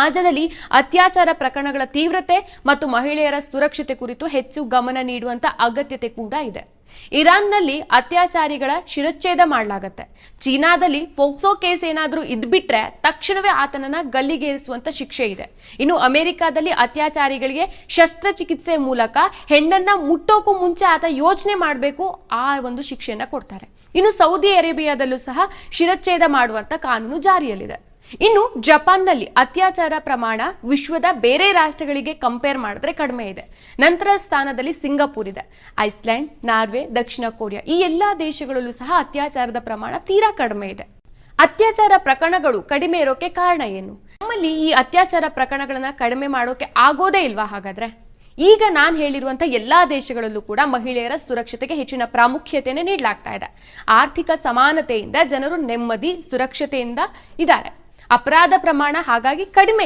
ರಾಜ್ಯದಲ್ಲಿ ಅತ್ಯಾಚಾರ ಪ್ರಕರಣಗಳ ತೀವ್ರತೆ ಮತ್ತು ಮಹಿಳೆಯರ ಸುರಕ್ಷತೆ ಕುರಿತು ಹೆಚ್ಚು ಗಮನ ನೀಡುವಂತ ಅಗತ್ಯತೆ ಕೂಡ ಇದೆ. ಇರಾನ್ನಲ್ಲಿ ಅತ್ಯಾಚಾರಿಗಳ ಶಿರಚ್ಛೇದ ಮಾಡಲಾಗುತ್ತೆ. ಚೀನಾದಲ್ಲಿ ಫೋಕ್ಸೋ ಕೇಸ್ ಏನಾದ್ರೂ ಇದ್ಬಿಟ್ರೆ ತಕ್ಷಣವೇ ಆತನನ್ನ ಗಲ್ಲಿಗೇರಿಸುವಂತ ಶಿಕ್ಷೆ ಇದೆ. ಇನ್ನು ಅಮೆರಿಕಾದಲ್ಲಿ ಅತ್ಯಾಚಾರಿಗಳಿಗೆ ಶಸ್ತ್ರಚಿಕಿತ್ಸೆ ಮೂಲಕ ಹೆಣ್ಣನ್ನ ಮುಟ್ಟೋಕು ಮುಂಚೆ ಆತ ಯೋಚನೆ ಮಾಡಬೇಕು, ಆ ಒಂದು ಶಿಕ್ಷೆಯನ್ನ ಕೊಡ್ತಾರೆ. ಇನ್ನು ಸೌದಿ ಅರೇಬಿಯಾದಲ್ಲೂ ಸಹ ಶಿರಚ್ಛೇದ ಮಾಡುವಂತ ಕಾನೂನು ಜಾರಿಯಲ್ಲಿದೆ. ಇನ್ನು ಜಪಾನ್ನಲ್ಲಿ ಅತ್ಯಾಚಾರ ಪ್ರಮಾಣ ವಿಶ್ವದ ಬೇರೆ ರಾಷ್ಟ್ರಗಳಿಗೆ ಕಂಪೇರ್ ಮಾಡಿದ್ರೆ ಕಡಿಮೆ ಇದೆ. ನಂತರ ಸ್ಥಾನದಲ್ಲಿ ಸಿಂಗಾಪುರ್ ಇದೆ. ಐಸ್ಲ್ಯಾಂಡ್, ನಾರ್ವೆ, ದಕ್ಷಿಣ ಕೊರಿಯಾ ಈ ಎಲ್ಲಾ ದೇಶಗಳಲ್ಲೂ ಸಹ ಅತ್ಯಾಚಾರದ ಪ್ರಮಾಣ ತೀರಾ ಕಡಿಮೆ ಇದೆ. ಅತ್ಯಾಚಾರ ಪ್ರಕರಣಗಳು ಕಡಿಮೆ ಇರೋಕೆ ಕಾರಣ ಏನು? ನಮ್ಮಲ್ಲಿ ಈ ಅತ್ಯಾಚಾರ ಪ್ರಕರಣಗಳನ್ನ ಕಡಿಮೆ ಮಾಡೋಕೆ ಆಗೋದೇ ಇಲ್ವಾ ಹಾಗಾದ್ರೆ? ಈಗ ನಾನು ಹೇಳಿರುವಂತ ಎಲ್ಲಾ ದೇಶಗಳಲ್ಲೂ ಕೂಡ ಮಹಿಳೆಯರ ಸುರಕ್ಷತೆಗೆ ಹೆಚ್ಚಿನ ಪ್ರಾಮುಖ್ಯತೆಯನ್ನು ನೀಡಲಾಗ್ತಾ ಇದೆ. ಆರ್ಥಿಕ ಸಮಾನತೆಯಿಂದ ಜನರು ನೆಮ್ಮದಿ ಸುರಕ್ಷತೆಯಿಂದ ಇದ್ದಾರೆ. ಅಪರಾಧ ಪ್ರಮಾಣ ಹಾಗಾಗಿ ಕಡಿಮೆ